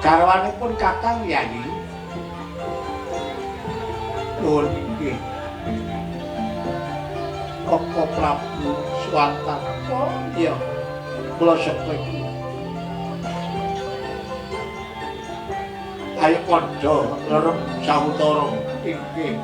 garwanipun Kakang Yayi. Nuwun inggih. Koko Prabu Swantaka. Iya. Kula sapa iki? Ayo padha lerep sawetara inggih.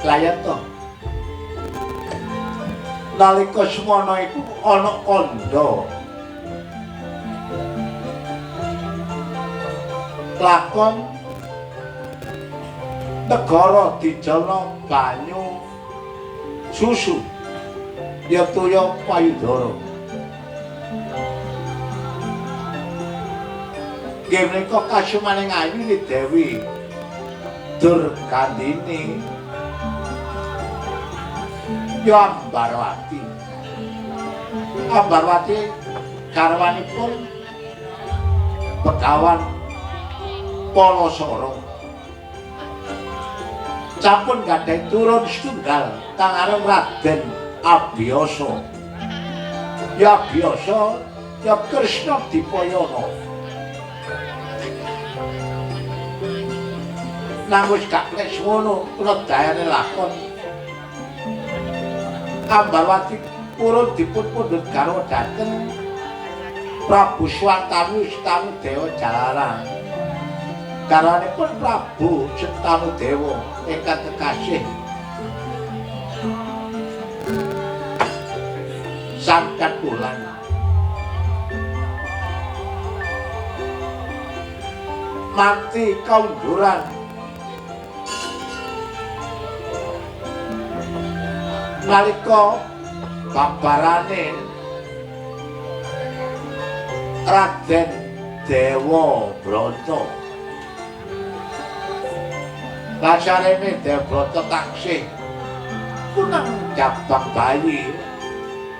Layato. Nalika semana iku ana kandha. Lakon negara dijana banyu susu. Ya toya payudara. Nggih menika kasumaning ayu Dewi Durgandini. Ya Ambarwati. Ambarwati garwanipun Begawan Palasara. Sampun gadhahi turun setunggal kang aran Raden Abiyasa. Ya Abiyasa ya Kresna Dipayana. Nang wis gak klek ngono kula dayane lakon Ambarwati purun dipun pundhut garwa dhateng Prabu Swantanu Sentanu Dewa Jalaran. Garwanipun Prabu Sentanu Dewa ingkang kekasih Sangkat Wulan. Mati kaunduran nalika babarane Raden Dewa Brata. Lasarene Dewa Brata taksih punang jabang bayi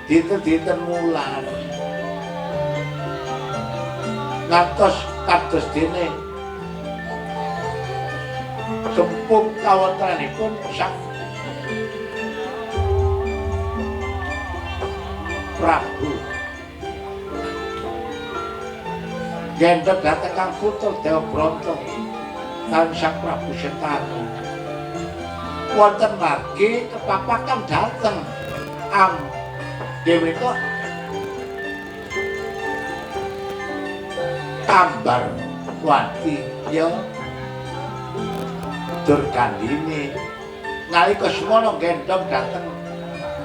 dinten-dinten wulan. Ngantos kados dene gempung kawontenanipun sang Prabu gendhek dhateng Kang Putra Dewa Brata lan Sang Prabu Sentanu. Wonten margi kepapakan dhateng Deweka Ambarwati ya Durgandini. Nalika semana gendhong dhateng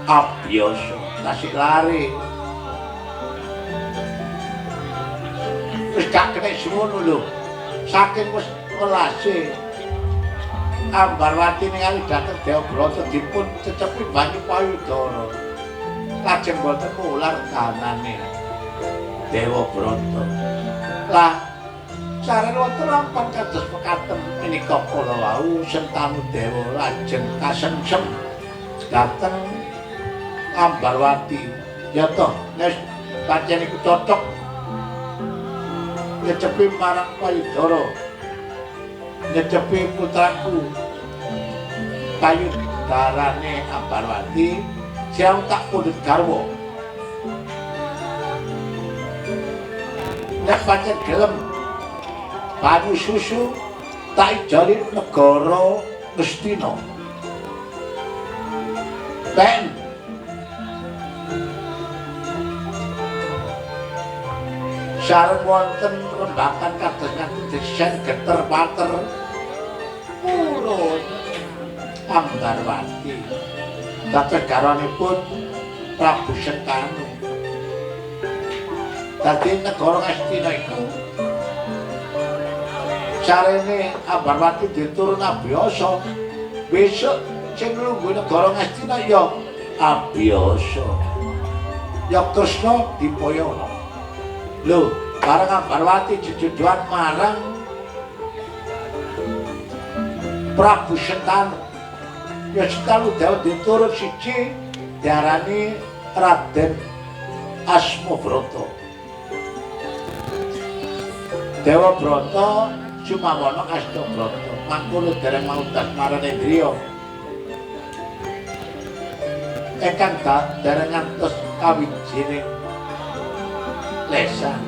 Abiyasa tasik lari. Wis gak kena semono lho. Saking wis welase Ambarwati ningali dhateng Dewa Brata dipun cecepi banyu payudara. Lajeng boten mular danane Dewa Brata. Lah sareng wonten rampan kados mekaten menika kala wau Sentanu Dewa lajeng kasengsem dhateng Ambarwati. Ya toh, nek pancen iku cocok necepi marang payudara, necepi putraku payudarane Ambarwati siang tak pundhut garwa. Nek pancen gelem banyu susu tak ijoli negara Ngastina. Ben sareng wonten rembakan kados ngaten desen geter pater purun Ambarwati dados garwanipun Prabu Sentanu. Dadi negara Astina iku carane Ambarwati diturun Abiyasa. Besok sing nglungguh negara Astina ya Abiyasa. Ya Kresna Dipayana. Lho, bareng Ambarwati jejedohan marang Prabu Sentanu. Ya Sentanu dhewe diturun siji diarani Raden Asmabrata. Dewa Brata sumawana Astabrata. Mangkono dereng maudas marane griya. Ingkang dereng ngantos kawijining lesan.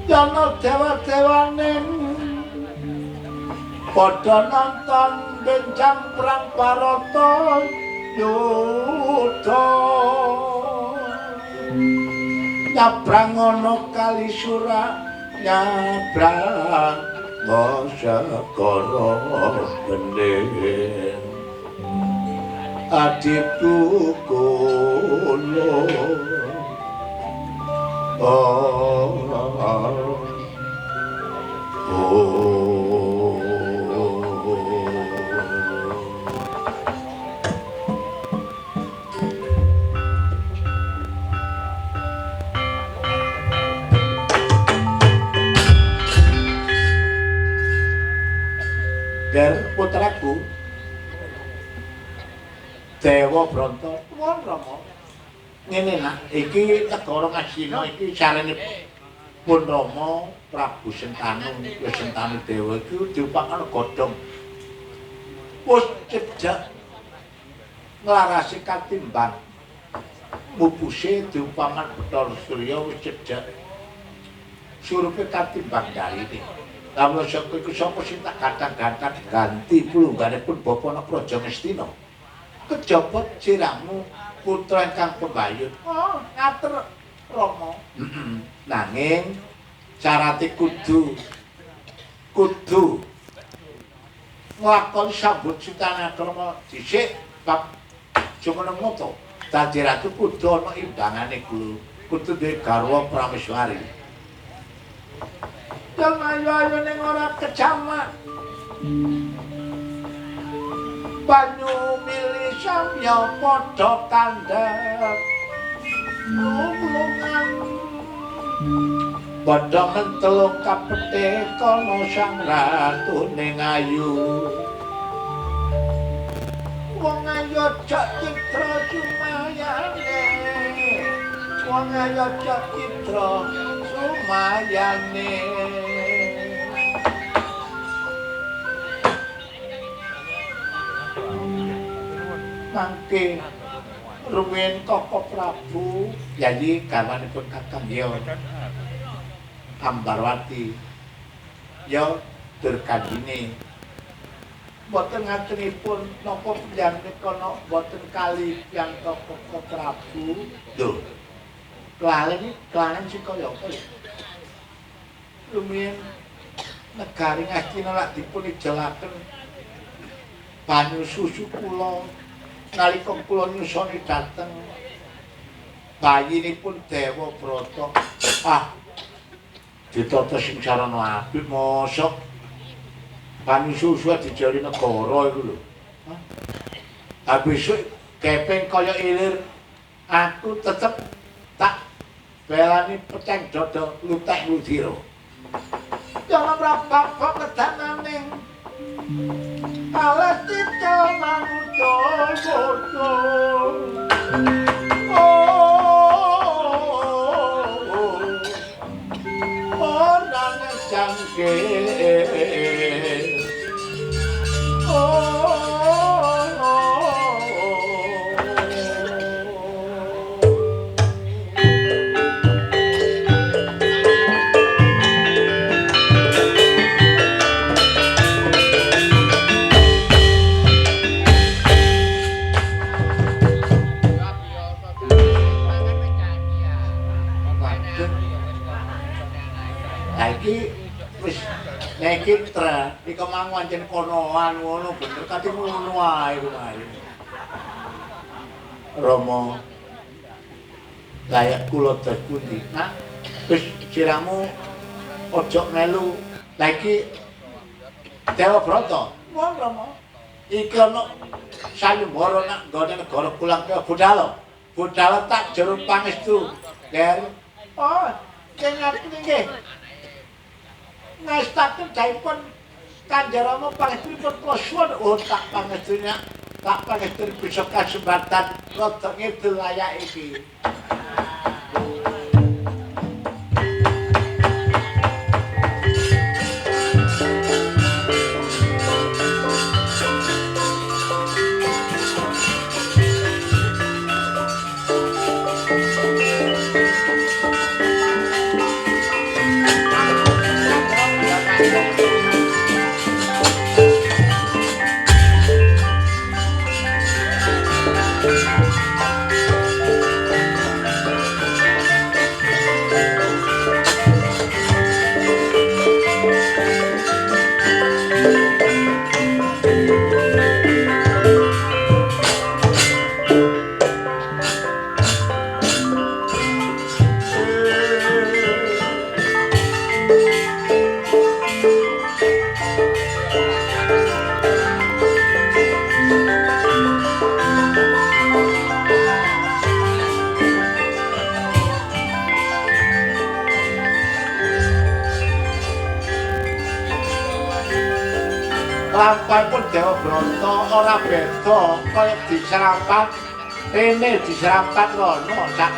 Yana dewa-dewaning padha nonton benjang perang Barata Yudha. Nyabrang ana kali Sura, nyabrang Segara Bening. Adipku kula Der putraku Dewa Brata tuwun Rama. Ngene nak, iki negara Ngastina iki sarene pun Rama Prabu Sentanu, ya Sentanu Dewa iki diupakana godhong. Wis cedhak nglarasi katimbang mupuse diupaman Bathara Surya wis cedhak surupe katimbang daline. Lamun sapa iku sapa sing tak gantang-gantang ganti pulungganipun Bapa Praja Ngastina. Kejaba sirahmu putra ingkang pembayun. Oh, ngatur Rama. Nanging carate kudu nglakoni sambut sitanakrama dhisik bab jumeneng moto. Dadi ratu kudu ana imbangane kudu duwe garwa prameswari. Yang ayu-ayu ning ora kecamak. Banyu mili samya padha kandhap. Nulungan padha mentelung kapethé kana sang ratu ning ayu. Wong ayu aja citra sumayane. Wong ayu aja citra sumayane. Mangke rumiyin Kaka Prabu yayi garwanipun Kakang ya Ambarwati ya Durkadine boten ngatenipun napa panjenengan kana boten kalih yang Kaka Prabu lho kelalen sing kaya apa rumiyin negari Ngastina lak dipun ijolaken banyu susu kula nalika kula nyusoni dhateng bayinipun Dewa Brata. Ditata sing sarana apik mosok banyu susu dijari negara iku lho. Besok keping kaya ilir aku tetep tak belani peceng dodo lutek ludira. Jangan rampok kedananing alas cita mangudo. Oh, nane jangke. Kitra iki mang wancen konoan ngono bener kate ngono ae kuwi. Rama layak kula dapundi. Nah, wis siramu aja melu. Lah iki Dewa Brata. Wong Rama. Iki ana sayembara nak nggone negara Kulang Budala. Budala tak jeruk pangestu. Der. Oh, sing ngerti nggih. Ngestaken jaipun Kanjeng Rama pangestipun kula suwun tak pangestunya tak pangestu bisa kasempatan rada ngidul layak iki. Lampahipun Dewa Brata ora beda kaya diserampat rene diserampat rono sak.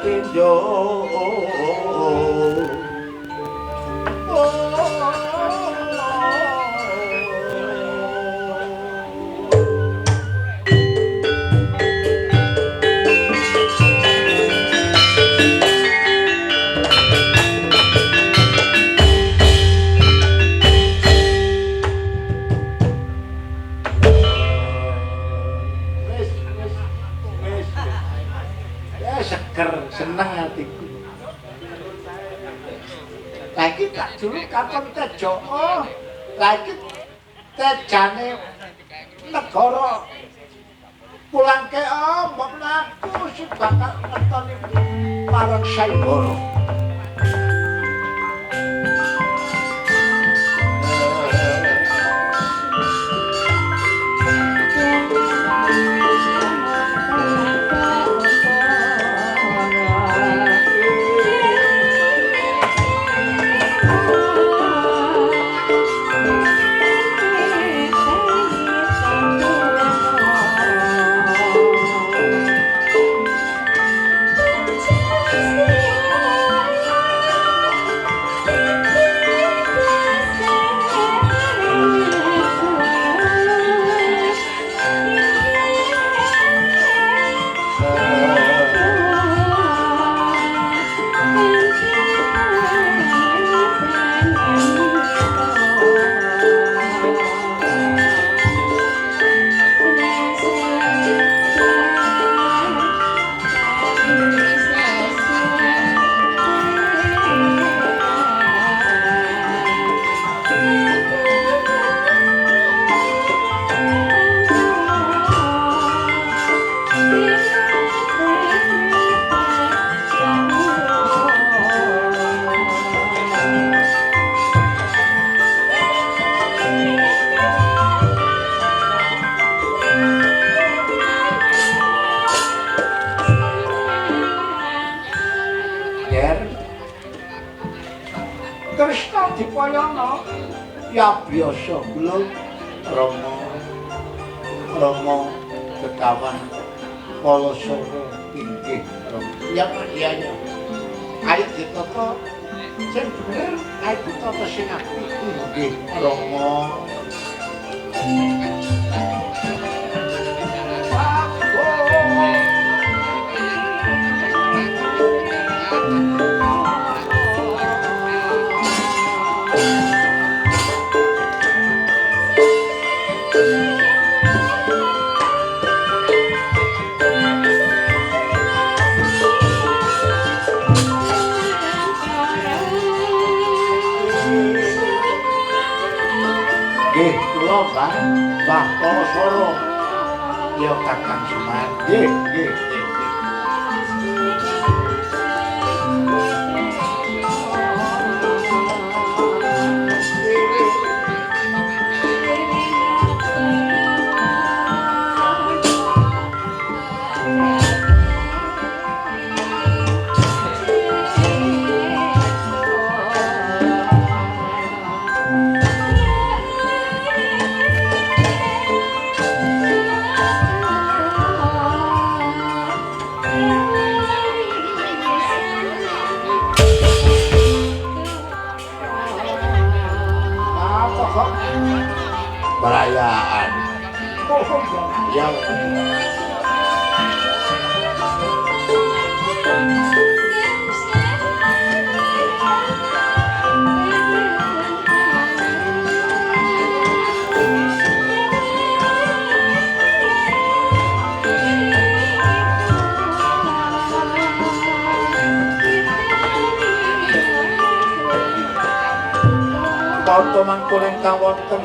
tinjo seneng hatiku. Lagi tak dulu kapan tejo, lagi tejane negara pulang ke mbak aku si bakal ngetoni marang Saiboro. Tresna dipayana ya biasa kula Rama kekawan Palasara inggih ya ayo ditata sing bener ayo ditata sing apik inggih Rama Mbah Palasara ya Kakang Semar nggih perayaan yang Pauto mangkul ingkang wonten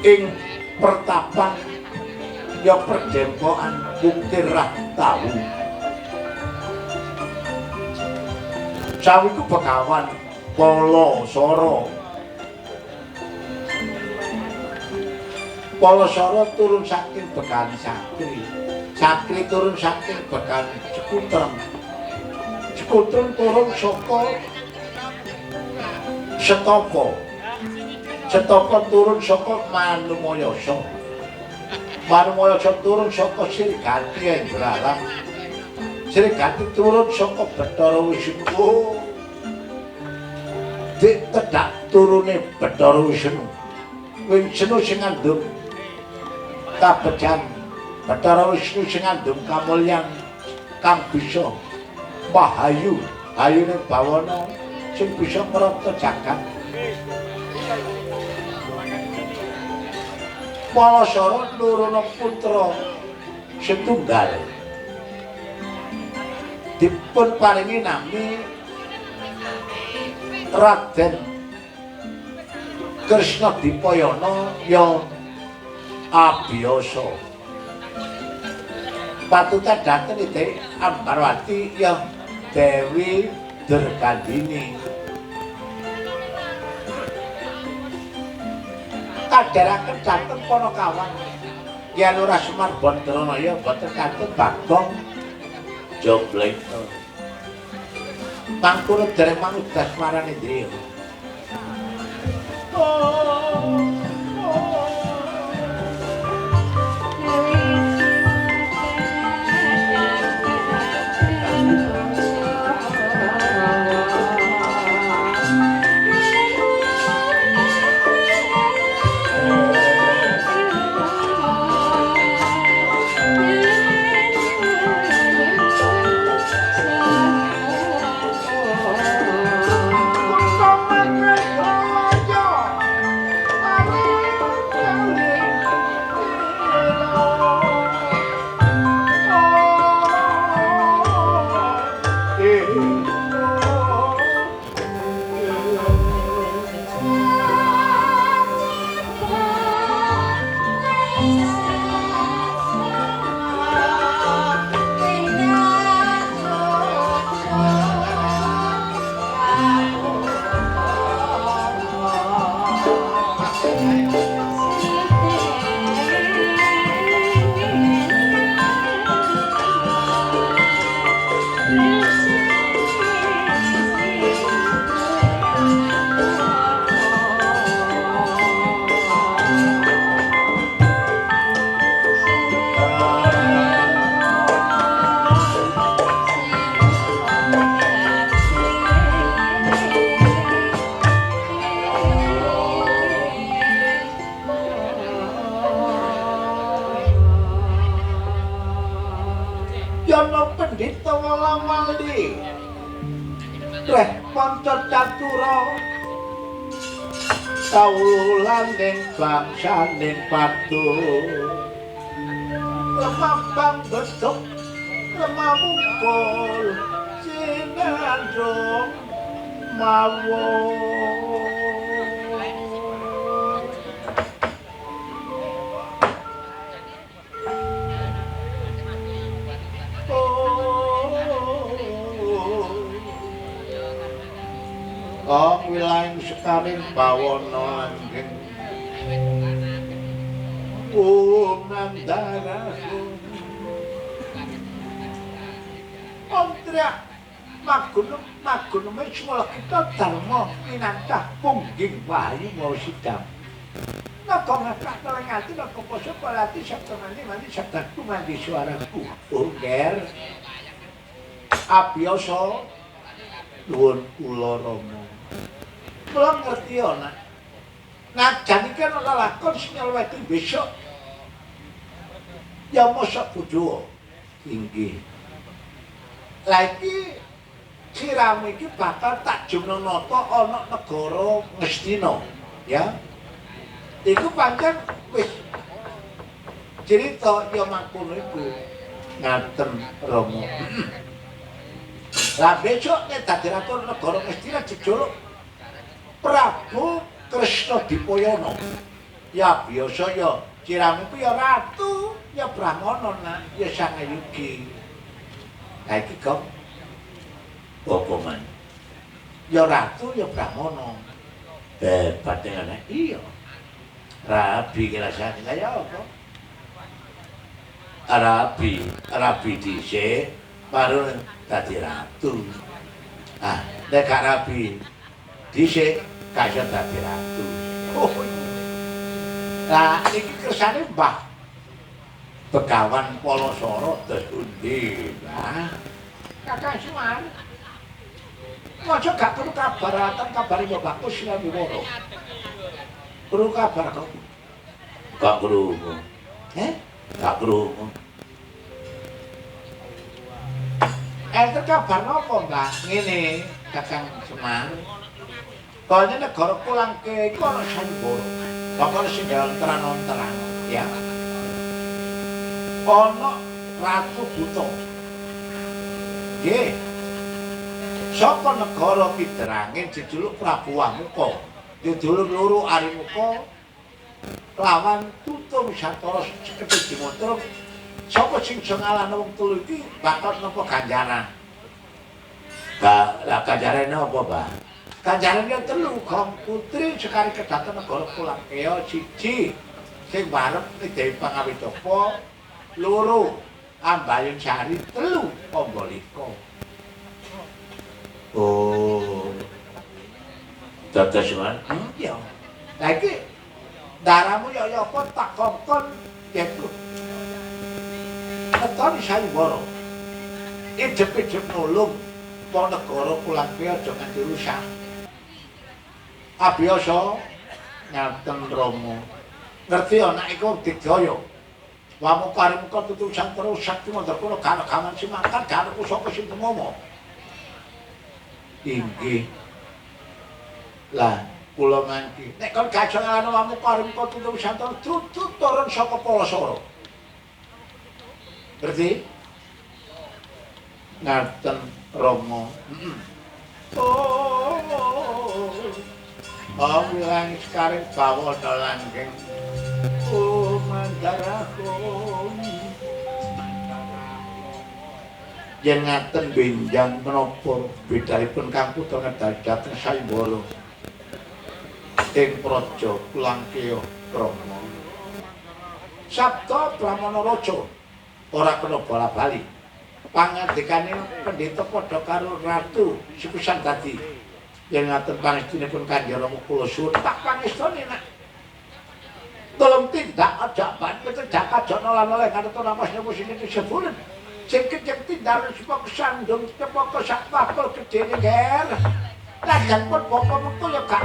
ing pertapan ya perjempokan Muktirah Tawu. Sawiku Begawan Palasara. Palasara turun saking Begawan Sakri. Sakri turun saking Begawan Cekutrem. Cekutrem turun saka Setapa. Setapa turun saka Manumayasa. Manumayasa turun saka Sirgati Endralam. Srikati turun saka Bathara Wisnu. Dik tedak turune Bathara Wisnu. Wisnu sing ngandung kabejan. Bathara Wisnu sing ngandung kamulyan kang bisa mahayu, ayune bawana sing bisa ngrata jagat. Palasara nuruna putra setunggal. Dipun paringi nami Raden Kresna Dipayana ya Abiyasa. Patutan dhateng Ide Ambarwati ya Dewi Durgandini. Kadharaken dhateng Panakawan Yen ora Semar Bandaraya boten kantun Bagong Jogleta. Pangkula dereng manunggas marani Indriya. Yana pendhita wala-wali Reh panca catura kawulaning bangsaning padu lemah pambedhok lemah mungkul sinandhong mawon. Wilayah sekaring bawana langgeng Nandaraku Ontrak magunum semula kita dharma minangkah pungging wahyu mau sidam naka ngakak telengati naka poso palati sabda mandi sabdaku mandi suaraku ungger Abiyasa nuwun kula Rama. Kula ngerti ana. Najan iki ana lakon sing nyeleweti besok. Ya mosok Budawa. Inggih. Lah iki siramu iki bakal tak jumnata ana negara Ngastina, ya. Iku pancen wis cerita ya mangkono iku. Ngaten Rama. Lah besok nek dadi ratu negara Ngastina jejuluk Prabu Kresna Dipayana. Ya biasa ya siramu ku ya ratu, ya brahmana nak, ya sangayugi. Lah iki kok apa man? Ya ratu ya brahmana. Hebat ngene. Iya. Rabi rasane kaya apa? Rabi dhisik baru dadi ratu. Ah, nek gak rabi dhisik kaya dadi ratu. Oh. Lah iki kersane Mbah Begawan Palasara Desundi. Lah Kakang Semar. Aja gak perlu kabaratan kabare yo bagus sing Wiworo. Perlu kabar kok. Gak perlu. Gak perlu. Enten kabar napa, Mbak? Ngene, Kakang Semar. Kaya negara Kulangke iku ana Sayembara. Bakal sing terang-terang, ya. Ana Ratu Buta. Nggih. Saka negara Piderangin dijuluk Prabu Wamuka. Dijuluk loro Arimuka lawan Tutum Satara sekedhik dimontor. Sapa sing iso ngalahno wong telu iki bakal nampa ganjaran. Lah ganjarane apa, Pak? Ganjarane telu, Gong Putri sekali kedaton negara Kulangkaya siji sing barep Dewi Pangawitapa, loro Ambayun Sari, telu Pombalika. Oh. Dados man? Iya. Lah iki daramu ya apa tak kongkon gitu. Ketoni Sayembara. Ijep-ijep nulung wong negara Kulangkaya aja nganti rusak. Abiyasa ngaten Rama. Ngerti anak iku digaya. Wamuka Arimuka tutusan terus sakti mandakala gaman simakan garku sapa sing ngomong. Inggih. Lah kula mangki nek kon gajah ana Wamuka Arimuka tutusan terus tutut turun saka Palasara. Ngerti? Ngaten Rama. Wilang sekarang bawana langgeng. Mandaraku. Yen ngaten benjang menapa bedahipun kang putra ngedal dhateng Sayembara. Ing praja Kulangkaya Rama. Sabda Brahmana Raja ora kena bola-bali. Pangandikane pendeta padha karo ratu sepisan dadi. Yen ngaten pangestunipun Kanjeng Rama kula suwun tak pangestune nak. Tolong tindak aja ban ketedak aja nolan-nolan ngaten namasnya sing disebut. Sing kecek tindak supaya kesandung cepo kesakpakul gedene ger. Lajan pun bapak mengko ya gak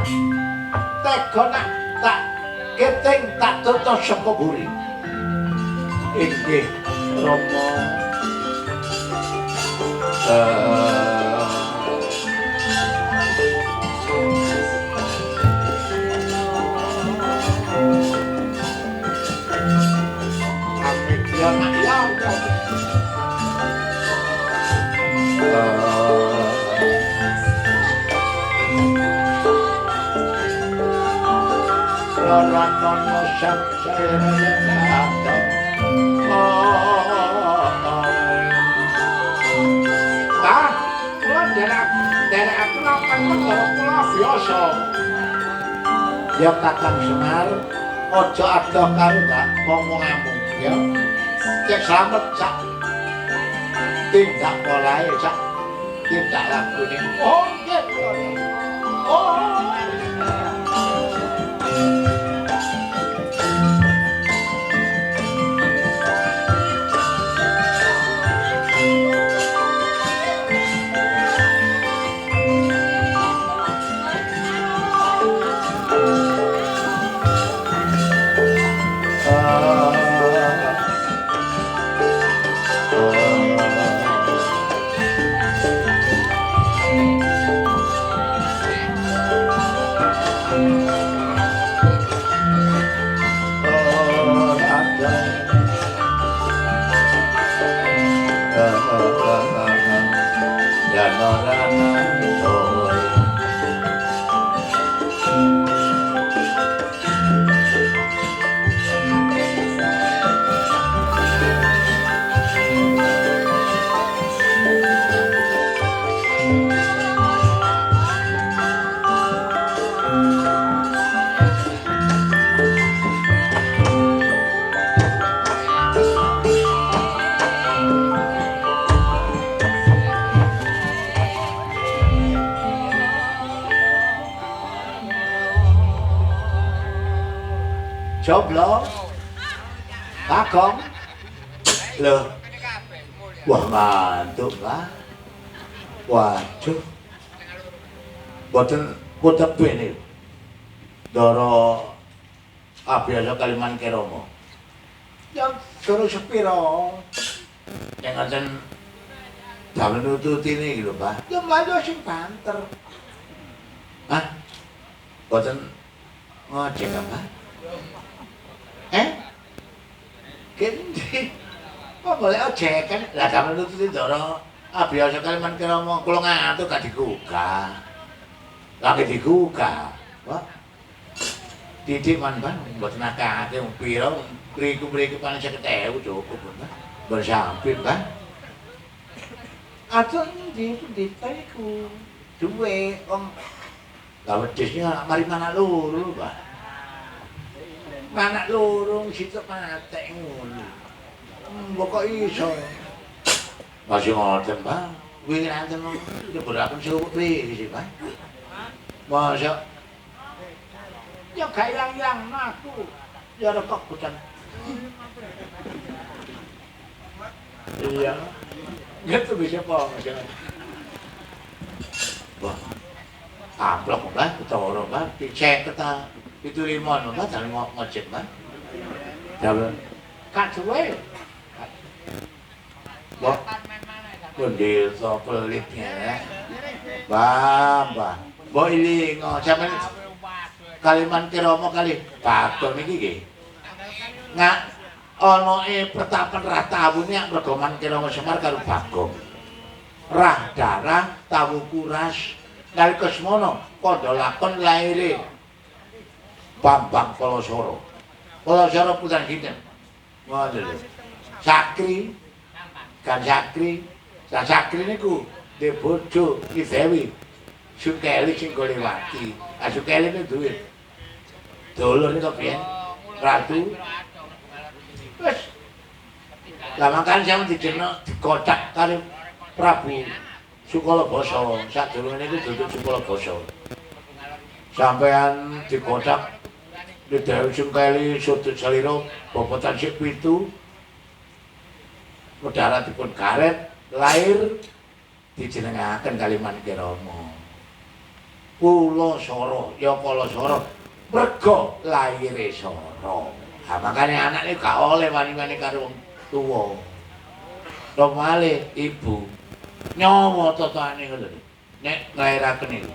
tega nak tak keting tak tutus saka buri. Inggih Rama. Ranono saksaya Pak, kula derek aku lapan negara kula biasa. Ya Kakang Semar, aja adoh karo ndak ngomong-ngomong ya. Cek slamet sak tindak polahe sak tindak lakune. Oh, nggih kula. Oh. Joblo, Kakong, lho, wah mantuk lah. Waduh. Boten putepe niku. Ndara Abiyasa Kaliman Kerama. Ya suruh sepiro. Nek ngoten damel nututine iki lho, Pak. Ya mlayu sing banter. Hah? Boten ngojek apa? Kendi. Kok boleh ojek kan? Lah damel nututi ndara Abiyasa Kaliman Kerama kula ngantuk gak digugah. Lagi digugah. Wah. Didik man Bang, mboten akeh wong pira mriku paling 50.000 cukup, Bang. Bersampit, Bang. Atur ndi iku? Duwe wong lah wedhusnya mari manak loro, Bang. Manak loro sitok matek ngono. Kok iso? Masih ngoten, Bang. Wingi nanten nyeburaken suwuk wis, Bang. Masa ya gak ilang-ilang aku. Ya rekok bukan. Iya. Gitu bisa apa Mas. Wah. Amplok Mbah, ketara Mbah, dicek keta 75 Mbah, dalem ngojek Mbah. Dalem kak suwe. Wah. Kondil pelitnya. Mbah. Mbok ilingo sampeyan Kaliman Kerama kali Bagong iki nggih. Ngak anake Pertapan Rah Tawune Mergoman Kerama Semar karo Bagong. Rah Darah Tawu Kuras nalika semono padha lakon laire Bambang Palasara. Palasara putra kinten. Ngoten lho. Sakri kan Sakri. Sakri niku dhe bojo Ki Dewi. Sukeli sing golewati. Sukeli niku duwe dulur niku piye? Ratu. Wes. Lah mangkane sampe dijeneng dikocak karo Prabu Sukalabasa. Sadurunge niku duduk Sukalabasa. Sampean dikocak Dewi Sukeli Sudut Salira bobotan sik 7. Wedharatipun karet lair dijenengaken Kaliman Kerama. Palasara ya Palasara merga laire Sara. Ha makane anake gak oleh wani-wani karo wong tuwa. Domale ibu nyawa totane ngono lho. Nek nglairaken iki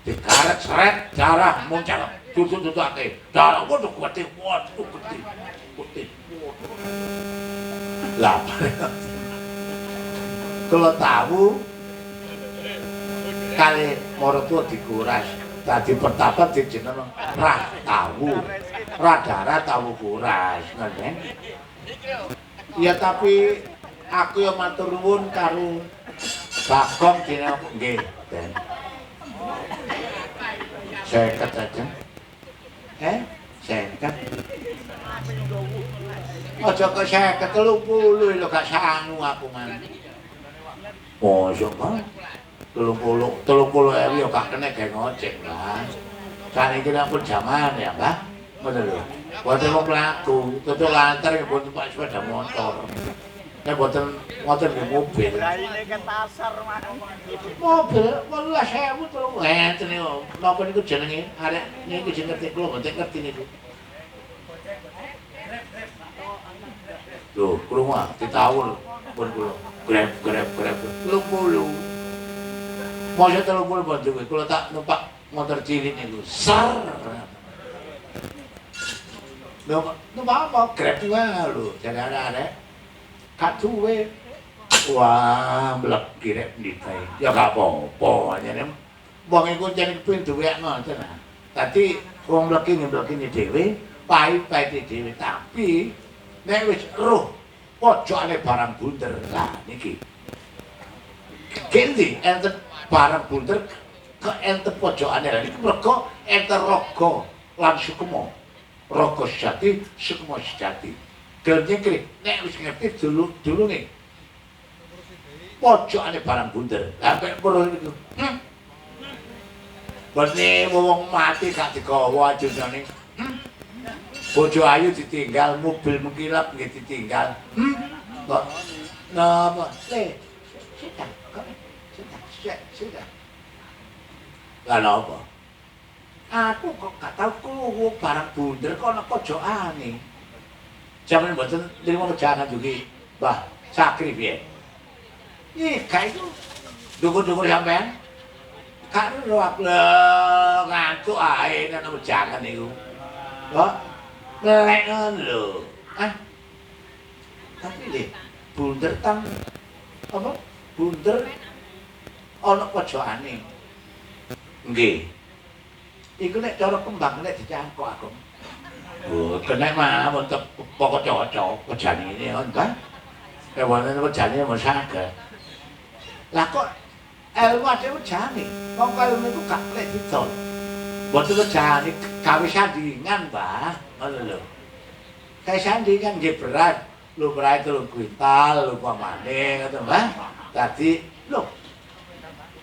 dikaret sret darah muncal tutuk-tutukake. Darah waduh gede. Lah. Kula tahu kali maratuwa dikuras dadi Pertapan dijeneng Rah Tawu. Rah Darah Tawu Kuras, ngoten. Ya tapi aku ya matur nuwun karo Bagong dene nggih, Den. 50 aja. 50. Aja ke 50 30 lho gak sangu aku man. Mosok Bang. 30.000 ya gak kena gawe ngojek, Mbah. Saniki pun jaman ya, Mbah. Ngoten lho. Boten wong mlaku, tutuk lantar ya pun numpak sepeda motor. Nek boten ngoten nggih mobil. Raine ke pasar mah. Mobil 18.000 to. Ngeten niku. Napa niku jenenge? Arek niku sing ngerti kula mboten ngerti niku. Lho, krungu ditawur pun kula. Grab. 30. Mosok 30 bantu kuwi kula tak numpak motor cilik niku. Ser. Numpak apa? Grab wae lho, jane arek. Gak duwe. Wah, mlegi rek nditae. Ya gak apa-apa, jane wong iku jane kepengin duwe ngoten. Dadi wong mlegi dhewe, pahit-pahit dhewe, tapi nek wis roh pojokane barang bunder. Lah niki. Kendi enten barang bunder ke enten pojokane. Lah niku mergo enten raga lan sukma. Raga sejati, sukma sejati. Dene nek wis ngerti dulunge pojokane barang bunder. Lah mek weruh niku. Bone wong mati gak digawa ajusane. Bojo ayu ditinggal, mobil mengkilap nggih ditinggal. Kok napa? Sitak. sudah. Lah napa? Aku kok gak tau krungu barang bunder kok ana pojokane. Jaman mboten nrimo jangan juga Mbah Sakri piye. Gak itu dukur-dukur sampean. Gak lho aku ngantuk ae nang jangan niku. Kok ngelek ngono lho. Tapi le bunder tang apa? Bunder ana pojokane. Nggih. Iku nek cara kembang nek dicangkok aku. Oh, kena mawon pokok cocok wejane ini kan. Kewane wejane mung saged. Lah kok ilmu ade wejane. Wong kaya niku gak lek didol. Mboten wejane gawe sandingan, Mbah. Ngono lho. Kae sandingan nggih berat. Lho berat 3 kuintal upamane ngono, Mbah. Dadi lho.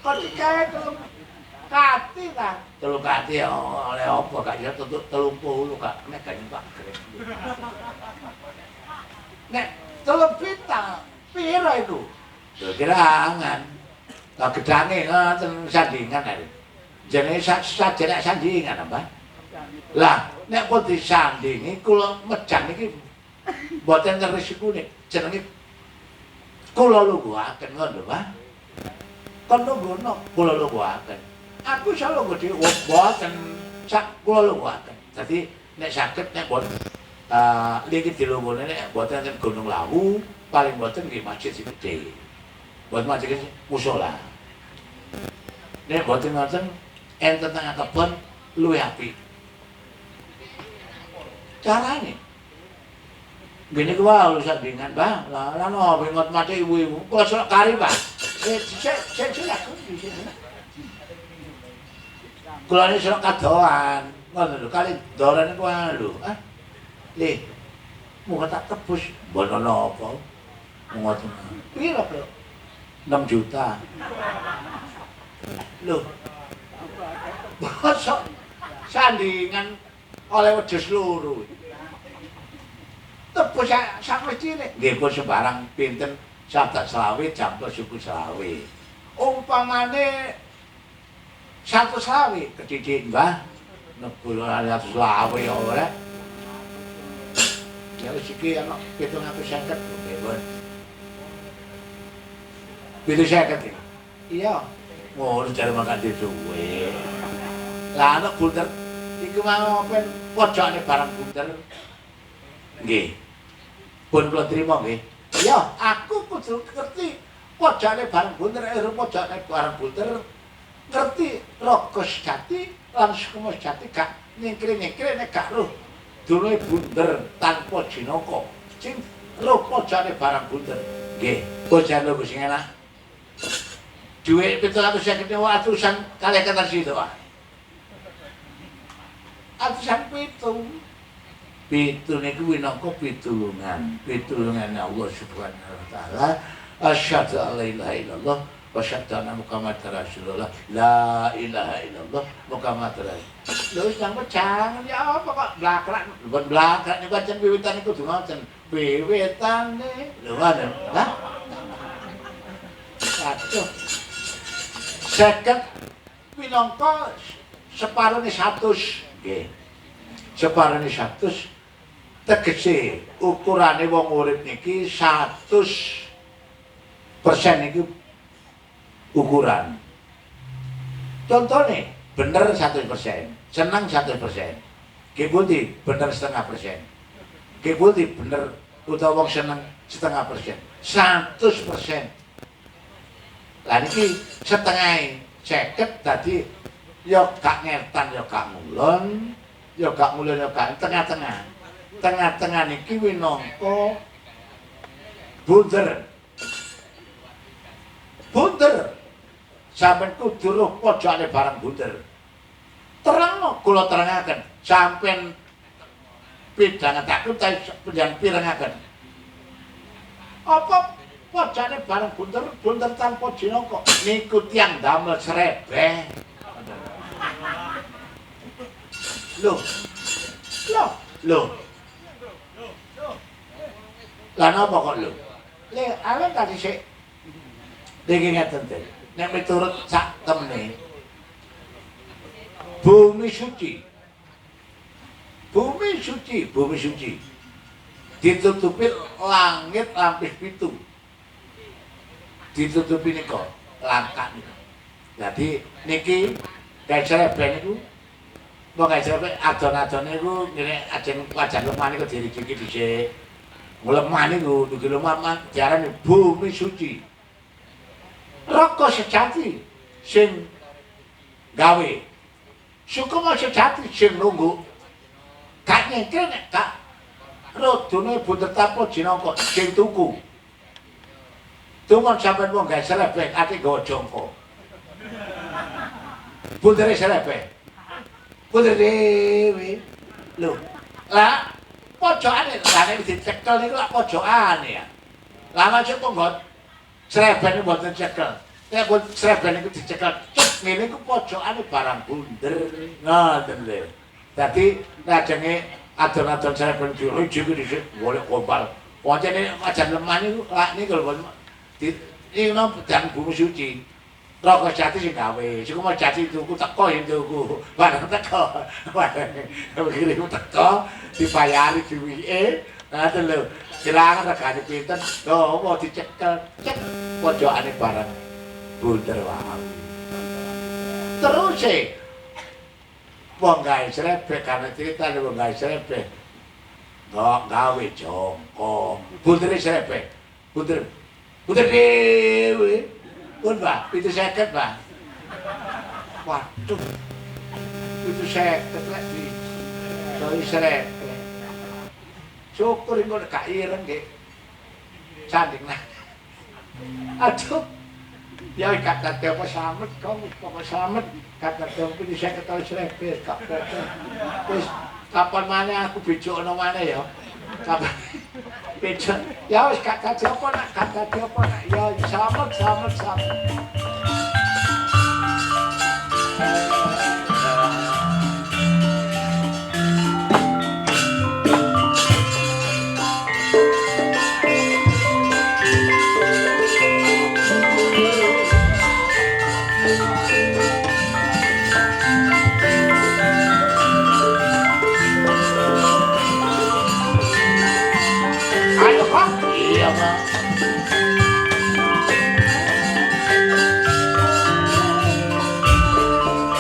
Kok dikae kati ta? 3 kati oleh apa gak ya 30 gak nek gak nyempak grek. Nek 3 pita pira iku? Lho kirangan. Lah gedane ngoten sandingan ae. Jenenge sajane sandingan apa? Lah nek pun disandingi kula mejan iki mboten ngeresikune. Jenenge kula lungguhaken ngono, Pak. Kon lungguhno kula lungguhaken. Aku selalu gede mboten sak kula lungguhaken. Dadi nek saged nek mboten niki dilunggune nek mboten ten Gunung Lawu, paling mboten nggih masjid sing gedhe. Mboten masjid musala. Nek mboten ngoten enten tengah kebon luwih apik. Carane gini gua lu sandingan Bang, lah no bengot mati ibu-ibu, kok sok kari Bang? Saya di sini. Kalau ini sok kadoan, ngono lho, kali doran iku lho, Le, muga tak tebus, bono napa? Ngoten. Piro, Bro? 6 juta. Loh. Bosok sandingan oleh wedhus loro. Tebus sak mestine nggih pun sembarang pinten Sabtu selawe jam suku selawe. Umpamane 100 selawe kedidik Mbah nebul 100 selawe ora. Ya wis iki ana 750 nggih pun. 750. Iya. Ngono jar makan duwe. Lah anak bunder iku mau pen pojokane barang bunder. Nggih. Pun kula trima nggih. Ya, aku kudu ngerti pojokane barang bunder, pojokane barang bunder ngerti raga sejati lan sukma sejati gak nyingkir-nyingkir nek gak roh dulure bunder tanpa jinaka. Sing roh pojokane barang bunder. Nggih, bojan lho sing enak. Duit 750 atusan kalih kata situ, Pak. Atusan pitu niku winangka pitulungan Allah Subhanahu wa taala. Asyhadu an la ilaha illallah wa asyhadu anna Muhammadar Rasulullah. La ilaha illallah Muhammadar Rasulullah. Lho nang jangan ya apa kok blakrak ben blakrak niku pancen wiwitan niku kudu ngoten. Wiwitane lho ngono. Hah? Aduh. Saged winangka separone 100 nggih. Separone 100 tegese ukurane wong urip niki 100% niki ukuran. Contone bener 100%, seneng 100%. Nggih pundi bener 0,5%. Nggih pundi bener utawa wong seneng 0,5%. 100%. Lah niki setengah 50 dadi ya gak ngertan ya gak ngulon, ya gak ngulon ya gak tengah-tengah. Tengah-tengah niki winangka bunder. Bunder. Sampeyan kudu roh pojokane barang bunder. Terangno kula terangaken. Sampeyan pidhangetaken ta panjenengan pirengaken. Apa pojokane barang bunder, bunder tanpa jinaka niku tiyang damel srebeh. Loh. Lah napa kok lho? Le, awet tadi sik. Niki ngeten ten. nek miturut sak temene bumi suci ditutupi langit lapis pitu ditutupi nika langkah nika dadi niki gawe sreben niku mau gawe sreben adon-adone niku ngene ajeng wajah lemah niku diriki dhisik lemah niku dugi lemah diarani bumi suci raka sejati sing gawe sukma sejati sing nunggu gak nyengkel nek gak rodone bunder tapo jinangka sing tuku Tuman sampean wong gawe sreben ati gawa jongko bundere sreben bunder dhewe lho lah pojokane lane dicekel niku lak pojokane ya lah macet nggon sreben mboten cekel nek pun sreben niku dicekel cek ngene iku pojokane barang bunder ngoten lho dadi lajenge adon-adon sreben dirujuk dhisik golek kombal pancene ajan lemah niku lak niku lho iki nang pedang bumi suci raka jati sing gawe sing mau jati tuku teko yen tuku bareng teko kirim teko dibayari duwike ngoten lho kirang regane pinten lho mau dicekel cek pojokane barang bunder wae terus wong gawe srebe kan cerita wong gawe srebe gawe jongko bundere srebe bunder dhewe pun Pak, itu seket Pak. Waduh, itu seket lagi. Dari seret. Syukur ini gak ireng nggih. Sanding lah. Aduh, ya kata dia apa selamat, kamu apa selamat. Kata dia itu seket tahu seret. Terus kapan mana aku bijokno mana ya? Kapan? Becok, ya wis kata apa nak, ya selamat. Iya, Pak.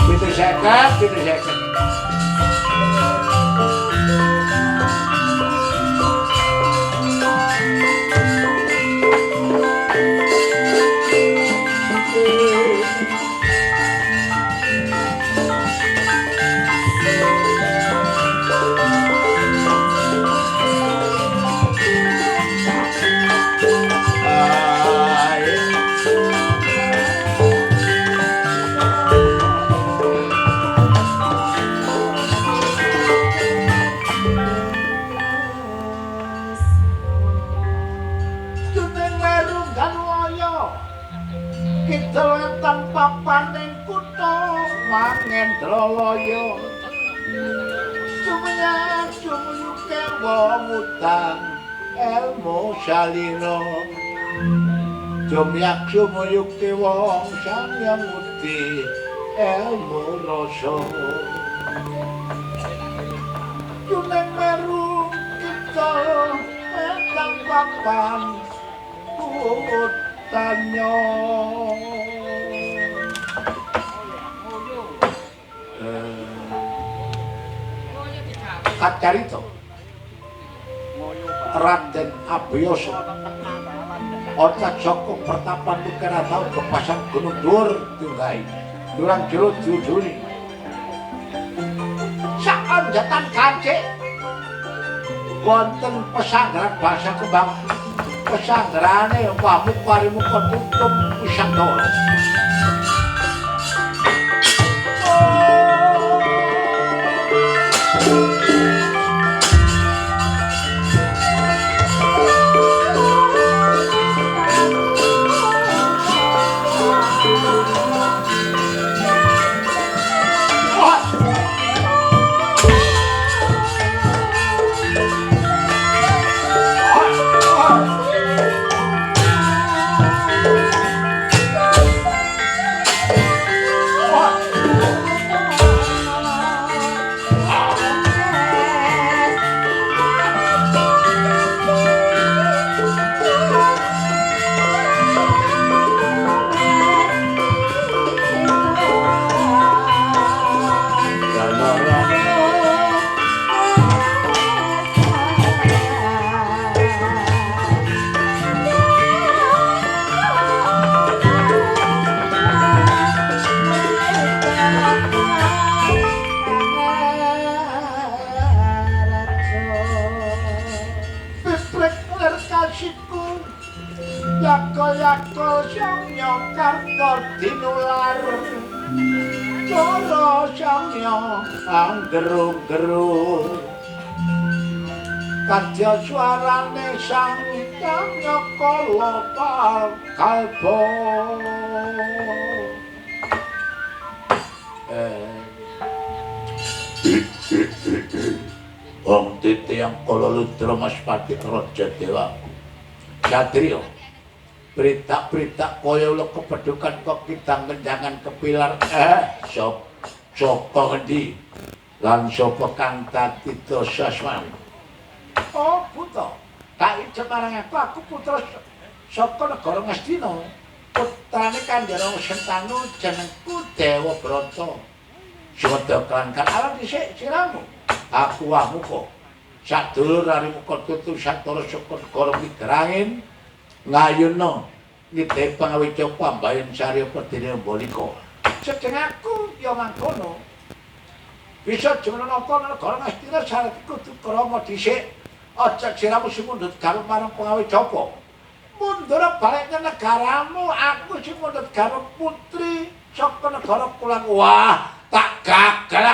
Pintu seket. Mangendrolaya sumuyuke wong utang ilmu salira sumuyuke wong sang mudi ilmu rasa juning meru kita nang papan utanya Kacarito Raden Abiyasa Oca Joko pertapan tukara tau kepasan gunung dhuwur tunggai durang jero diuduni saanjatan kancik wonten pesanggrahan basa kembang pesanggrahane wahmu parimu ketutup Wisandala yakul sangya karta dinular cara sangya anggeru-geru kadya suarane sang sangya kala kalbo wong titiyang kala ludra Mas Pati Raja Dewa Satrio berita-berita kaya ulo kepedukan kok kidang kenjangan kepilar sapa ngendi lan sapa kang dadi dosa swami oh putra tak ijo marang aku putra saka negara Ngastina putrane Kanjeng Sentanu jenengku Dewa Brata Suwada kan alam dhisik siramu aku wahmu kok sadulur arimu tutu satara saka negara Midrangin ngayuna ngidhe pangawica pambayan sarya pedene mbolika sedeng aku ya mangkono bisa jeneng napa negara Ngastina syarat kudu krama dhisik aja siramu sing mundhut garwa marang pangawica apa mundur balik ke negaramu aku sing mundhut garwa putri saka negara Kulon wah tak gagal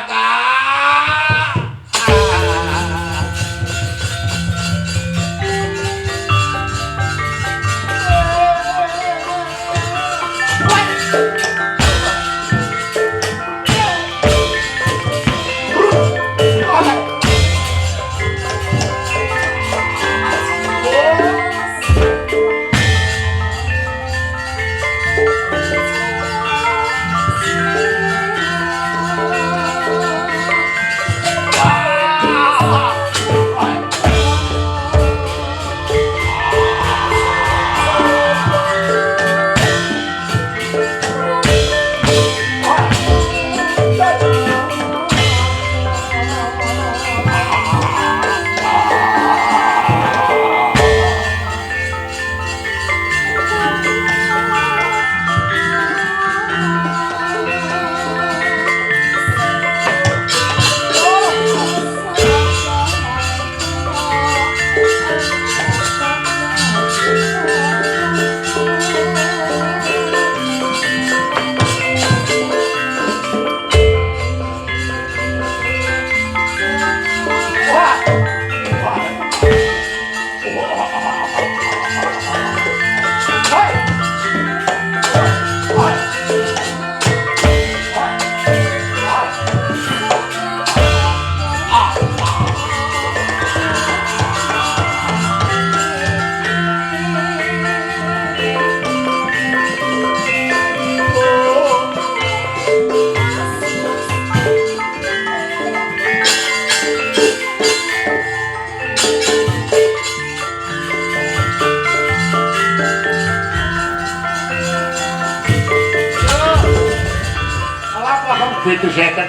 itu seket.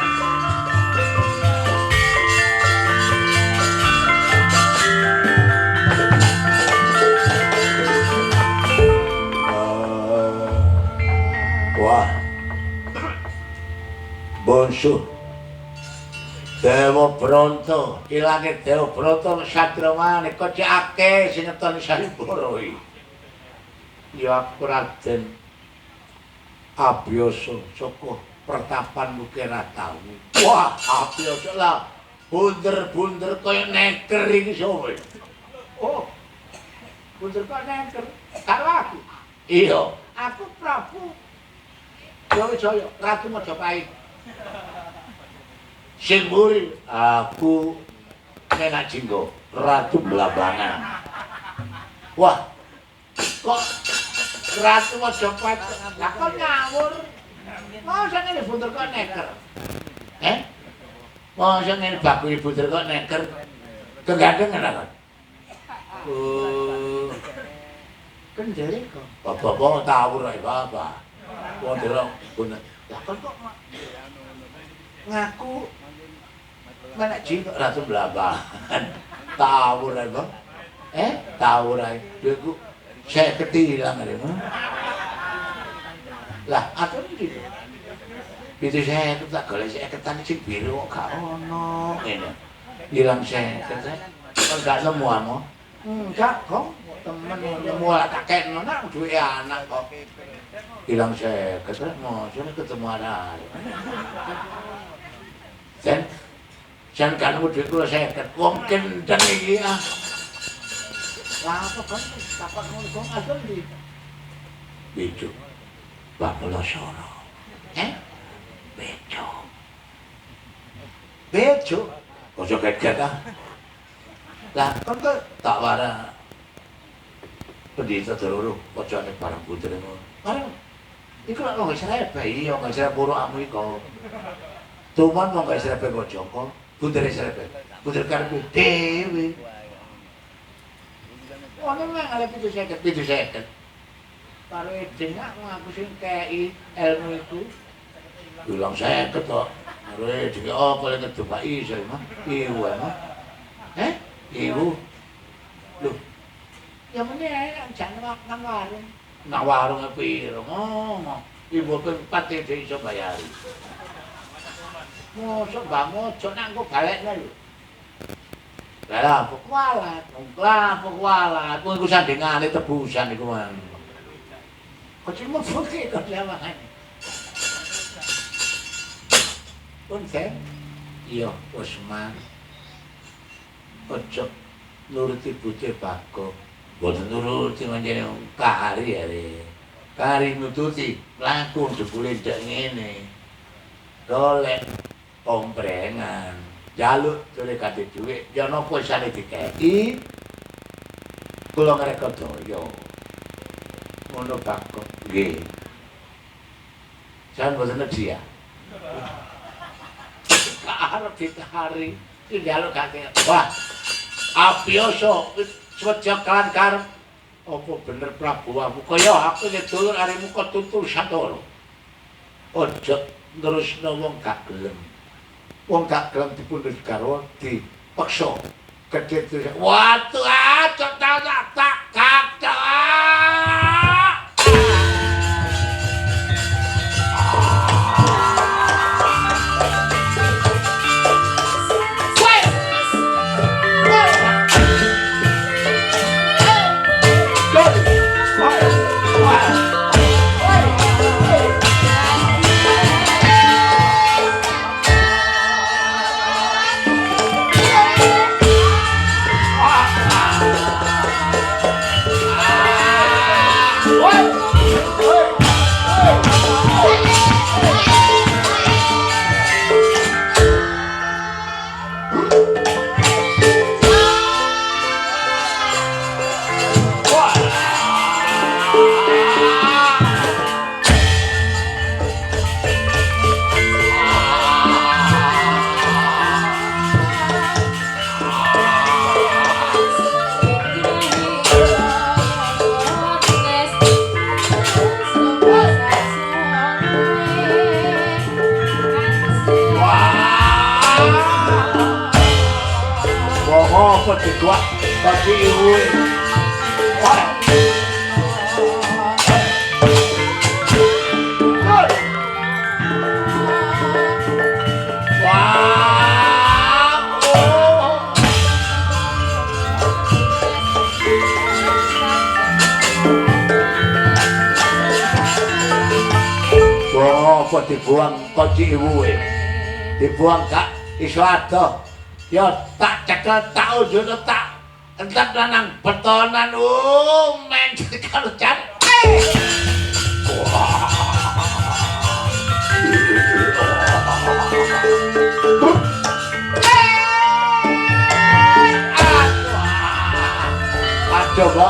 Wah, bonsu Dewa Bronto, ilange Dewa Bronto satramane kok cek akeh sinetron Saripura iki. Ya aku Raden Abiyasa saka pertapan Mukira tau. Wah, Abiyasa lah bunder-bunder kaya neker iki sapa. Oh. Bunder kaya neker. Karo aku. Iya, aku Prabu Jaya Ratu Majapahit. Sing muri aku Nenak Jinggo Ratu Blambangan. Wah, kok Ratu Majapahit kok ngawur. Masa ngene bunder kok neker. Masa ngene bakune bunder kok neker. Kegandengan kok. Kendele kok. Bapak tawur ae bapak. Wong derok bunder. Lah kok ngaku Nenak Jinggo Ratu Blambangan. Tawur ae, Bang. Tawur ae. Iku saya ketilang ada mah. Lah, atau ini itu saya tak golek saya ketan sing biru kok gak ono ngene. Hilang saya ketan. Kok gak nemu amo? Enggak, kok. temen mulai kakek nang duwe anak kok hilang saya ketemu ketemu anak Jan kan duit kula 50 wong kendeng iki ah lah apa kan takon ngono kok adem di bejo Bapak Soro bejo ojo kaget ah lah kan tak wara pendeta teruru pojone barang putri ngono barang iku lak wong Israel iya wong Israel purukmu iku cuman wong Israel kok Joko putri Israel putri karepe dhewe ono nang ale 70 karo edeng aku sing kei ilmu iku bilang 50 kok karo edeng apa lek ngedupaki iso mah iku mah ibu lho ya meneh ae jan nang warung nang warung piro ngono ibu ping 4 iso bayari mosok bangun ojo nang kok balekne lho lah kok kualat kowe iku sandingane tebusan iku mang kok cuma foke kok lawangan pun sen iya Usman ojo nuruti bute Bagong boten nuruti manjane kari ya kari nututi langkung jebule ndak ngene golek omprengan jaluk dole kate dhuwit ya napa isane dikeki kula ngrekot daya ngono Bagong nggih jan boten dia arep ditahari njaluk kate wah abiyasa seja kan karep apa bener Prabu aku kaya aku nek dulur aremu kok tutul satoro ojo nerusno wong gak gelem dipundhut garwa dipeksa gedhe waduh tak kacau Tapi ibu apa dibuang kunci ibu dibuang kak iso adoh ya tak cekel tak ujud tak entek nang betonan men karo jan coba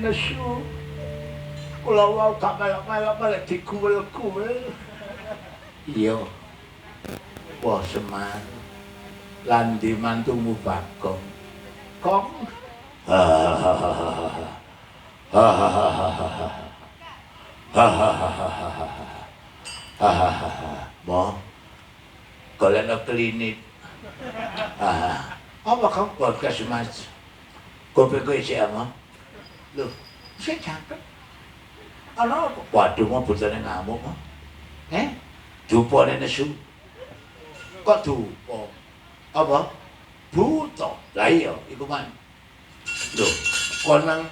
nesu. Kula wau gak melok-melok malah dikuwel-kuwel. Iya. Wah Semar. Lan di mantumu Bagong. Kong. Mo. Golek klinik. Apa kau podcast Mas? Kopi kowe isih ama. Lho, sik cakep. Ana apa? Waduh mau bocane ngamuk. Dupane nesu. Kok dupa? Apa? Buta. Lah iya, iku man. Lho, kon nang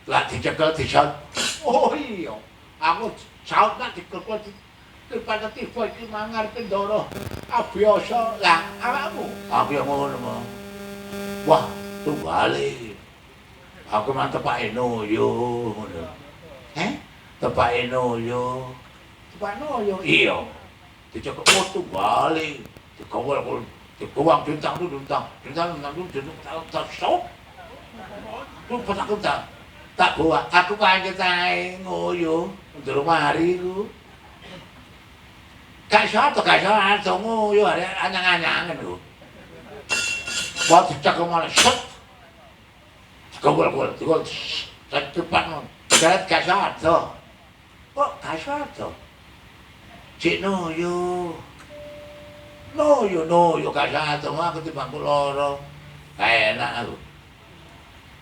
lak dicekel disat. Oh iya. Aku saut nak dikekel daripada tiba iki mangar kendara. Biasa lah awakmu. Aku yang ngono mo. Wah, tunggale. Aku man tepake noyo ngono. Tepake noyo. Tepake noyo. Iya. Dicekel foto bali. Dikawal dikawang bintang sok. Lu pas aku tak bawa. Aku pancet ae ngoyo ndurung mari ku. Gak iso ngoyo anyang-anyangan lho. Wah dicekel malah set. Dikawal cepat non. Jaret gak iso. Kok gak iso? Cik noyo gak iso aku timbangku loro. Gak enak aku.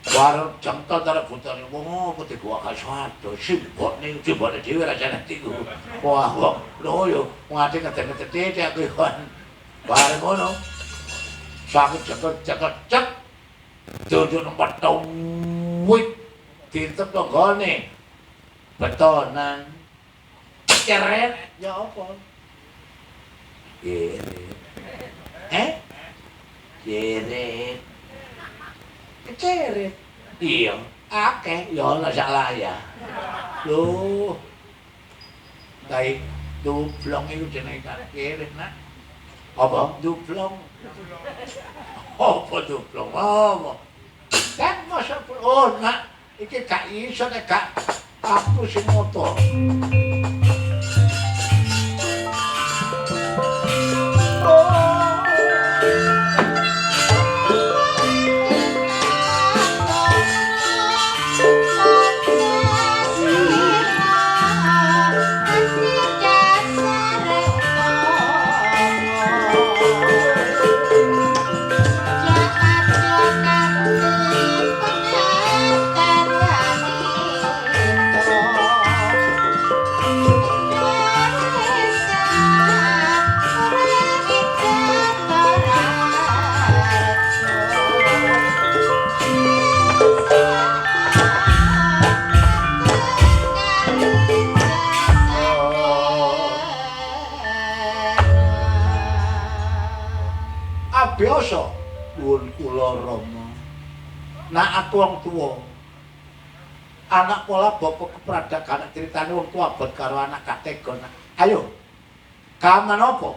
Warung jengkel tarik butane wong apa digowak gak iso. Simbokne dhewe rasane iku. Wah, kok noyo ngate ngedek-ngedek aku kan. Bareng ngono. Sakit cekel cek. Duduk nang petung wit ditep tanggane. Betonan. Ceret ya apa? Ceret. Ceret. Iya, akeh ya ana sak layah. Lho. Kae dublong iku jenenge ceret nak. Apa? Dublong. Apa dublong? Apa? Kan masa nak iki gak iso nek gak aku sing motor. Biasa nuwun kula Rama. Nak aku wong tuwa. Anak pola bapak kepradakan critane wong tuwa abot karo anak gak tega. Ayo. Kaman apa?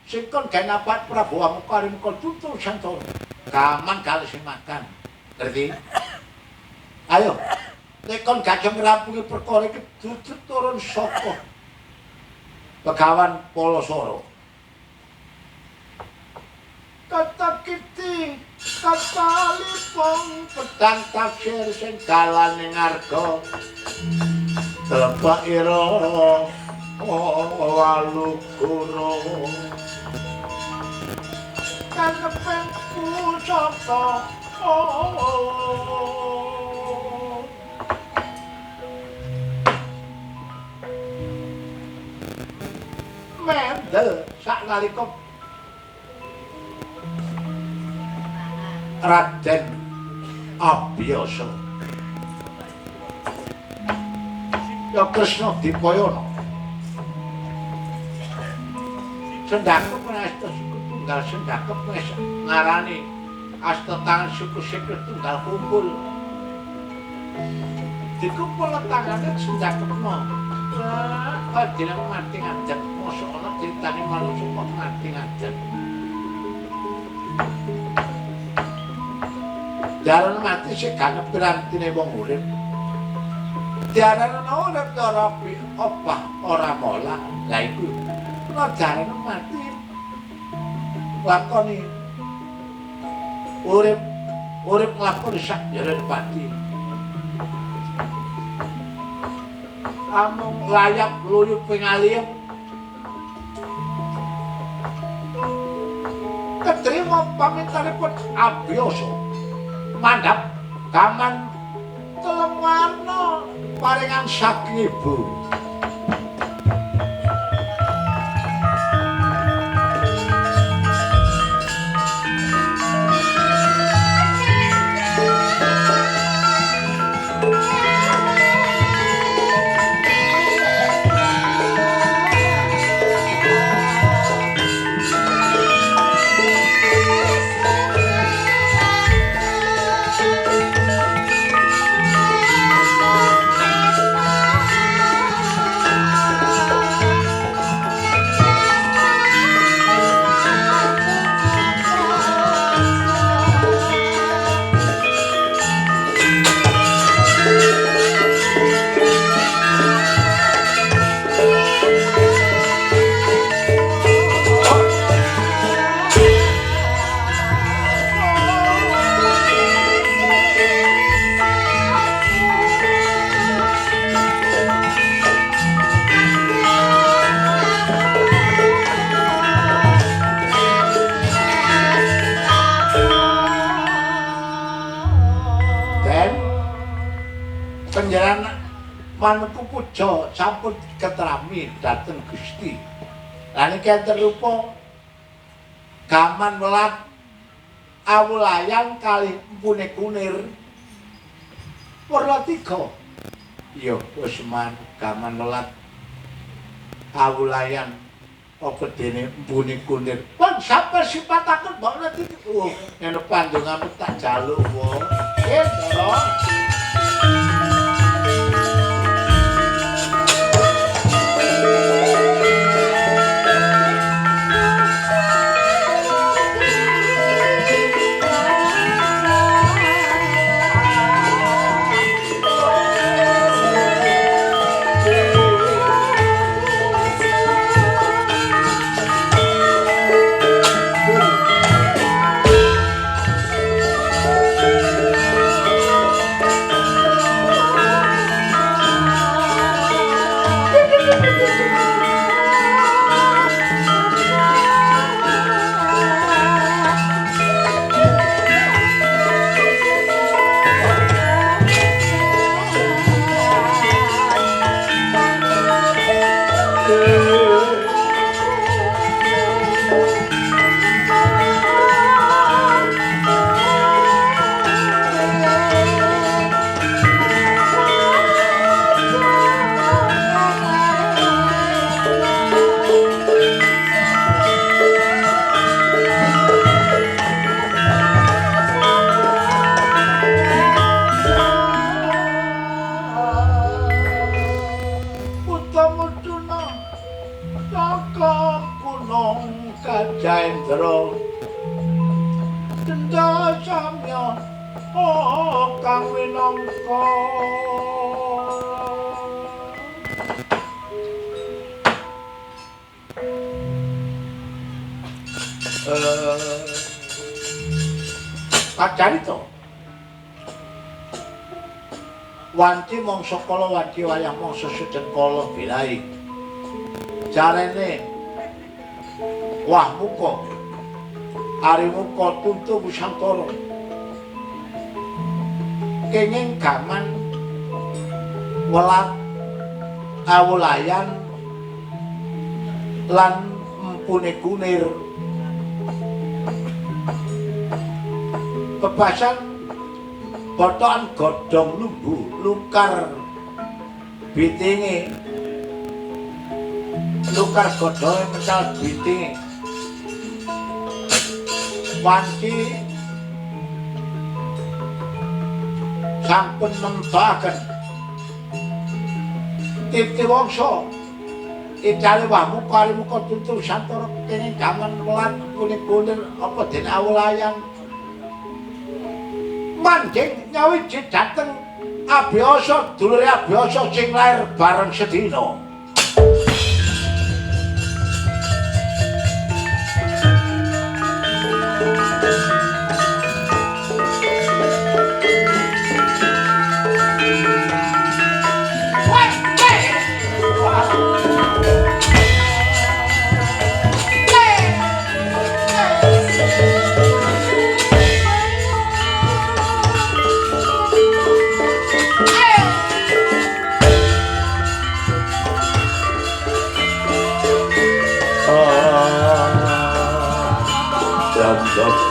Sing kon gawe napak Prabu Amukari kok tutul santoro. Kaman kali sing makan. Ngerti? Ayo. Nek kon gak ngrampungi perkara iki dudu turun saka Begawan Palasara. Kata kiti katalipong pedang tafsir sing galane ngarga telebak ira walukura kanepen pusaka mendel saknalika Raden Abiyasa ya Kresna Dipayana sendakep asta suku tunggal sendakep wis ngarani asta tangan suku sikil tunggal kumpul dikumpul tangane sendakepno dina mati ngajak mosok ana critane manungsa kok mati ngajak jalan mati sik gak ngepirantine wong urip diarani urip cara opah ora mola. Lah iku jarane mati. Lakoni urip lakoni sak jare pati. Amung layak luyuk pingaliyep. Ketrima pamintanipun abiyasa mandhap gaman telung warna paringan saking ibu. Manungku puja sampun ketrami dhateng Gusti. Lah niki enten rupa gaman welat awulayan kalih empune kunir. Werna 3. Iya, wis gaman welat awulayan apa dene empune kunir. Pun sampe sipataken mbok niki. Nek pandonganmu tak jaluk wae. Nggih, Ndara. Jendra Denda samya kang winangka Kacarita wanci mangsa kala wanci wayah mangsa sedeng kala bilahi jarene wah muka ari muka tuntu Busantara kenging gaman welat awulayan lan empune kunir bebasan botokan godhong lumbu lukar bitinge lukar godhonge mecal bitinge wanci sampun nembaken titi wangsa icale wahmu kari muka tuntu Busantara kene gaman welat kuning-kuning apa dene awulayan manjing nyawiji dhateng Abiyasa dulure Abiyasa sing lair bareng sedina.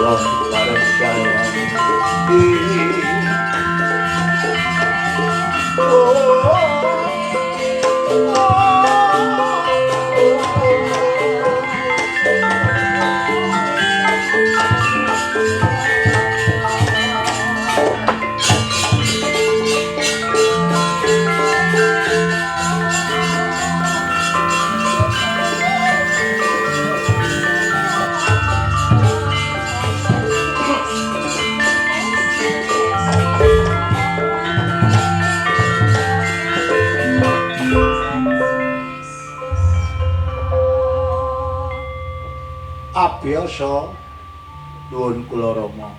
Dom bareng jalan Abiyasa nuwun kula Rama.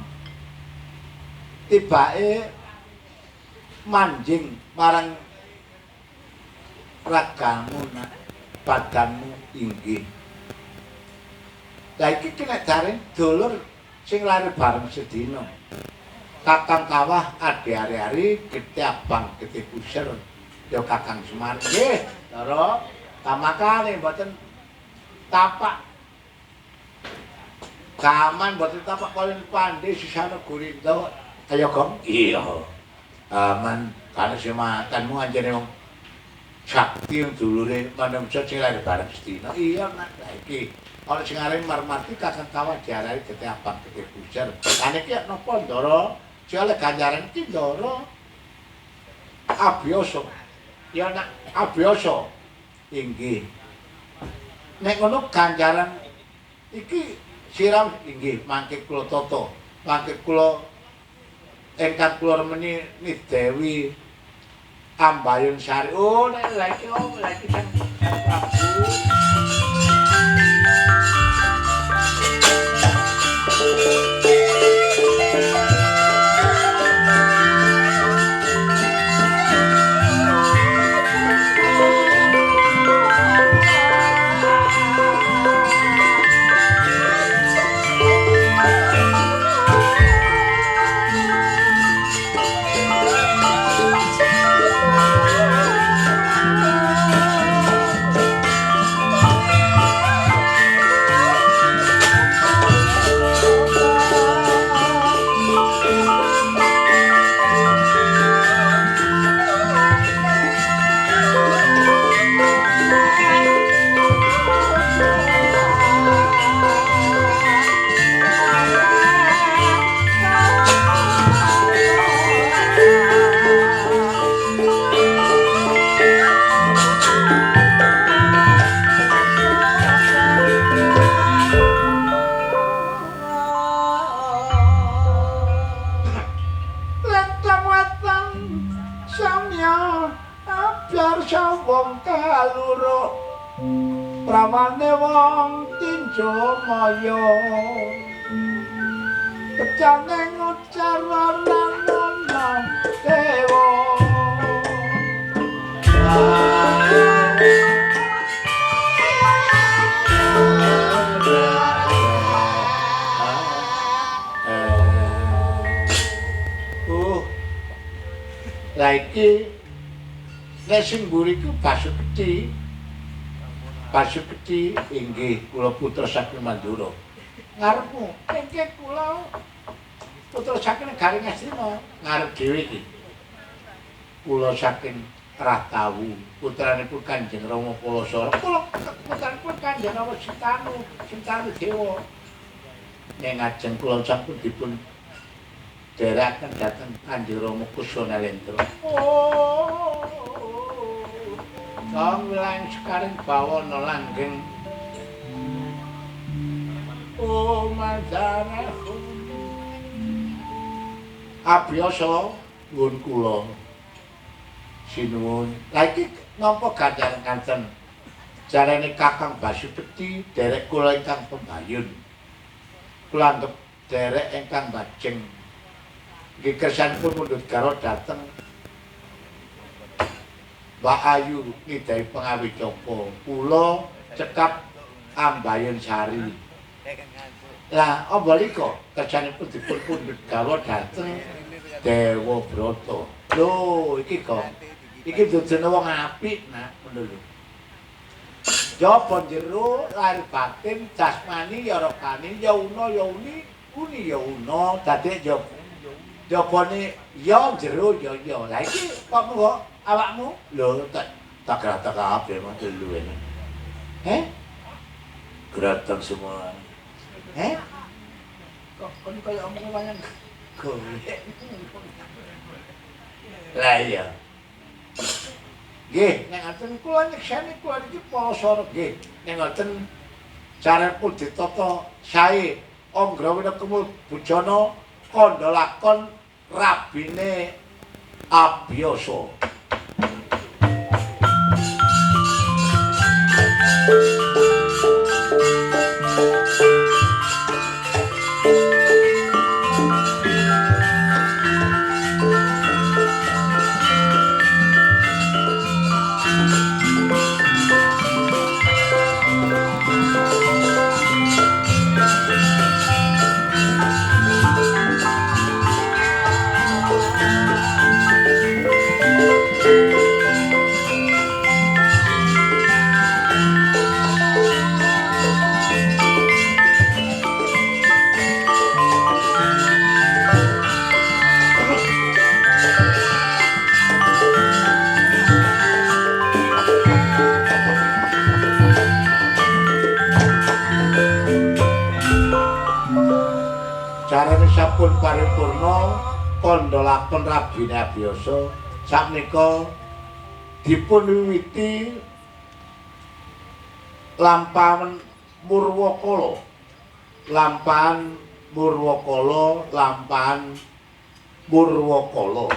Tibake manjing marang ragamu badanmu inggih. Lah iki kena jare dulur sing lair bareng sedina. Kakang Kawah ade ari-ari Getih Abang Getih Kusir ya Kakang Semar. Nggih, Ndara tamakane mboten tapak gaman mboten tapak paling pandai sisana Gurindo. Ayo, Gong. Iya. Aman kan sematanmu anjene wong sakti dulure manungsa sing lair bareng sedina. Iya, Nak. Lah iki ana sing arep marmarti Kakang Kawah diarani Getih Abang Getih Kusir. Kan iki napa, Ndara? Jale ganjaran iki, Ndara. Abiyasa. Ya, Nak, abiyasa. Inggih. Nek ngono ganjaran iki siram inggih mangke kula tata. Mangke kula ingkang kula remeni Dewi Ambayun Sari. Oh, nek lha iki Sang Prabu. Prawane wong tinjo maya pecane ngucara nanono dewa lah iki nek sing mburi ku Basuki. Basuki inggih kula putra saking Mandura. Ngarepmu inggih kula putra saking Garing Astina ngarep dhewe iki. Kula saking Ratawu, putranipun Kanjeng Rama Palasara. Kula putranipun Kanjeng Rama Sintanu Dewa. Nek ngajeng kula sampun dipun derekaken dhateng Kanjeng Rama Kusanalendra. Oh. Kang wilayah sekaring bawana langgeng. Oh Madarahu. Abiyasa nuwun kula Sinuwun. Lah iki napa ganjaran kanten? Jarane Kakang Basupeti derek kula ingkang pembayun. Kula anggap derek ingkang bajeng. Nggih kersanipun mundhut garwa dhateng Mbak Ayu ngidai pengawi copo. Kula cekap Ambayan Sari. Lah apa liko kersanipun dipun pundhut garwa dhateng Dewa Brata. Lho iki kok iki dudune wong apik nak ngono lho. Jaba jero lahir batin jasmani ya rohani ya una ya uni ya una dadi jabane ya jero ya ya. Lah iki kok awakmu lho tak gratak kabeh mah telu ini. Gratak semua. Kok kon kaya omong wayang golek. Lah iya. Nggih, nek ngaten kula nyekseni kula iki poso nggih. Nek ngaten carepun ditata sae Anggrawena Kemul Bujana kandha lakon rabine Abiyasa. Carane sampun paripurna kandha lakon rabine Abiyasa sakmenika dipun wiwiti lampahan Murwakala. Lampahan Murwakala, lampahan Murwakala.